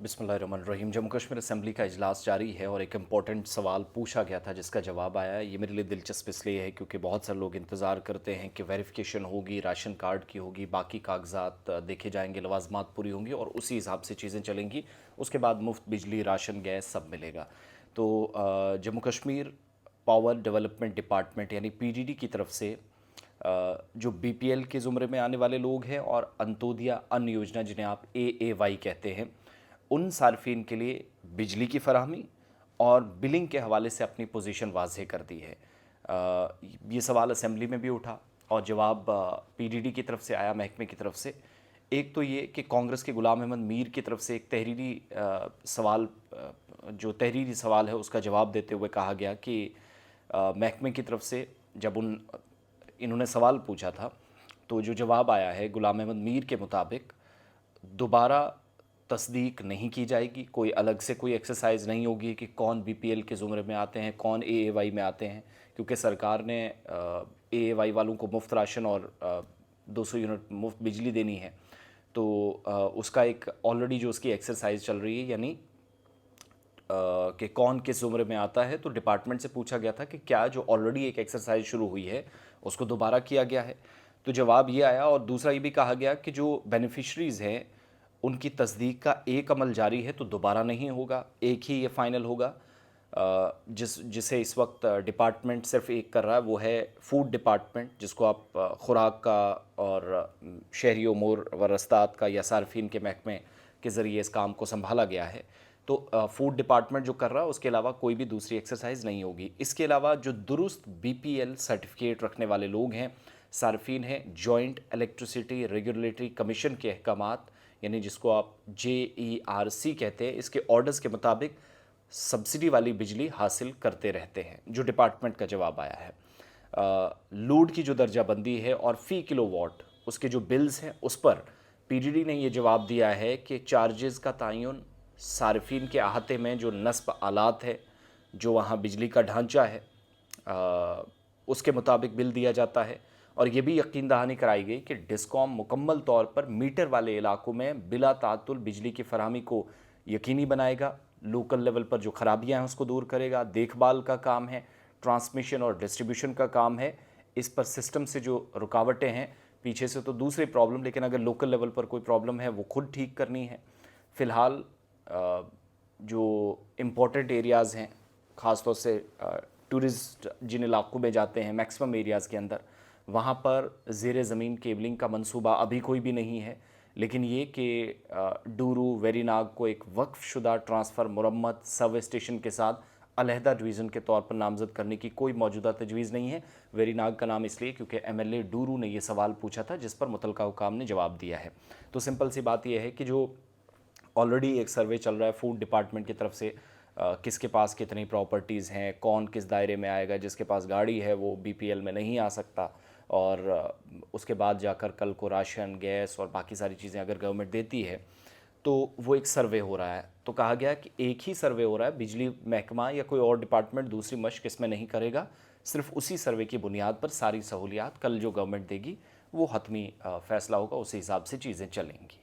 बिस्मिल्लाहिर्रहमानिर्रहीम। जम्मू कश्मीर असेंबली का इजलास जारी है और एक इम्पॉर्टेंट सवाल पूछा गया था जिसका जवाब आया है। ये मेरे लिए दिलचस्प इसलिए है क्योंकि बहुत सारे लोग इंतज़ार करते हैं कि वेरिफिकेशन होगी, राशन कार्ड की होगी, बाकी कागजात देखे जाएंगे, लवाजमात पूरी होंगी और उसी हिसाब से चीज़ें चलेंगी। उसके बाद मुफ्त बिजली, राशन, गैस सब मिलेगा। तो Jammu Kashmir power development department यानी पीडीडी की तरफ से जो बीपीएल के ज़ुमरे में आने वाले लोग हैं और अंत्योदया अन्न योजना जिन्हें आप एएवाई कहते हैं, उन सार्फिन के लिए बिजली की फराहमी और बिलिंग के हवाले से अपनी पोजीशन वाज़ेह कर दी है। ये सवाल असेंबली में भी उठा और जवाब पीडीडी की तरफ से आया, महकमे की तरफ से। एक तो ये कि कांग्रेस के गुलाम अहमद मीर की तरफ से एक तहरीरी सवाल जो तहरीरी सवाल है उसका जवाब देते हुए कहा गया कि महकमे की तरफ से जब इन्होंने सवाल पूछा था तो जो जवाब आया है गुलाम अहमद मीर के मुताबिक दोबारा तस्दीक नहीं की जाएगी, कोई अलग से कोई एक्सरसाइज नहीं होगी कि कौन बीपीएल के ज़ुमरे में आते हैं, कौन एएवाई में आते हैं, क्योंकि सरकार ने एएवाई वालों को मुफ्त राशन और 200 यूनिट मुफ्त बिजली देनी है। तो उसका एक ऑलरेडी जो उसकी एक्सरसाइज चल रही है, यानी कि कौन किस ज़ुमरे में आता है। तो डिपार्टमेंट से पूछा गया था कि क्या जो ऑलरेडी एक एक्सरसाइज शुरू हुई है उसको दोबारा किया गया है। तो जवाब ये आया और दूसरा ये भी कहा गया कि जो बेनिफिशरीज़ हैं उनकी तस्दीक का एक अमल जारी है, तो दोबारा नहीं होगा, एक ही ये फ़ाइनल होगा। जिसे इस वक्त डिपार्टमेंट सिर्फ एक कर रहा है वो है फूड डिपार्टमेंट, जिसको आप खुराक का और शहरी उमूर व रस्तात का या सार्फिन के महकमे के ज़रिए इस काम को संभाला गया है। तो फूड डिपार्टमेंट जो कर रहा है उसके अलावा कोई भी दूसरी एक्सरसाइज नहीं होगी। इसके अलावा जो दुरुस्त बीपीएल सर्टिफिकेट रखने वाले लोग हैं, सार्फिन हैं, जॉइंट इलेक्ट्रिसिटी रेगुलेटरी कमीशन के अहकामात यानी जिसको आप JERC कहते हैं, इसके ऑर्डर्स के मुताबिक सब्सिडी वाली बिजली हासिल करते रहते हैं, जो डिपार्टमेंट का जवाब आया है। लूड की जो दर्जाबंदी है और फ़ी किलोवाट उसके जो बिल्स हैं उस पर पीडीडी ने ये जवाब दिया है कि चार्जेस का तयन सार्फिन के अहाते में जो नस्ब आलात है, जो वहाँ बिजली का ढांचा है, उसके मुताबिक बिल दिया जाता है। और ये भी यकीन दहानी कराई गई कि डिस्कॉम मुकम्मल तौर पर मीटर वाले इलाकों में बिला तातुल बिजली की फराहमी को यकीनी बनाएगा, लोकल लेवल पर जो खराबियां हैं उसको दूर करेगा, देखभाल का काम है, ट्रांसमिशन और डिस्ट्रीब्यूशन का काम है। इस पर सिस्टम से जो रुकावटें हैं, पीछे से तो दूसरी प्रॉब्लम, लेकिन अगर लोकल लेवल पर कोई प्रॉब्लम है वो खुद ठीक करनी है। फ़िलहाल जो इम्पोर्टेंट एरियाज़ हैं, ख़ास तौर से टूरिस्ट जिन इलाकों में जाते हैं मैक्सिमम एरियाज़ के अंदर, वहाँ पर ज़ेर ज़मीन केबलिंग का मंसूबा अभी कोई भी नहीं है। लेकिन ये कि डूरू वेरीनाग को एक वक्फ शुदा ट्रांसफ़र मुरम्मत सब स्टेशन के साथ अलहदा डिवीज़न के तौर पर नामज़द करने की कोई मौजूदा तजवीज़ नहीं है। वेरीनाग का नाम इसलिए क्योंकि MLA डूरू ने यह सवाल पूछा था जिस पर मुतलका हुकाम ने जवाब दिया है। तो सिंपल सी बात यह है कि जो ऑलरेडी एक सर्वे चल रहा है फूड डिपार्टमेंट की तरफ से, किसके पास कितनी प्रॉपर्टीज़ हैं, कौन किस दायरे में आएगा, जिसके पास गाड़ी है वो बीपीएल में नहीं आ सकता। और उसके बाद जाकर कल को राशन, गैस और बाकी सारी चीज़ें अगर गवर्नमेंट देती है तो वो एक सर्वे हो रहा है। तो कहा गया कि एक ही सर्वे हो रहा है, बिजली महकमा या कोई और डिपार्टमेंट दूसरी मश्क इसमें नहीं करेगा। सिर्फ उसी सर्वे की बुनियाद पर सारी सहूलियात कल जो गवर्नमेंट देगी वो हतमी फ़ैसला होगा, उसी हिसाब से चीज़ें चलेंगी।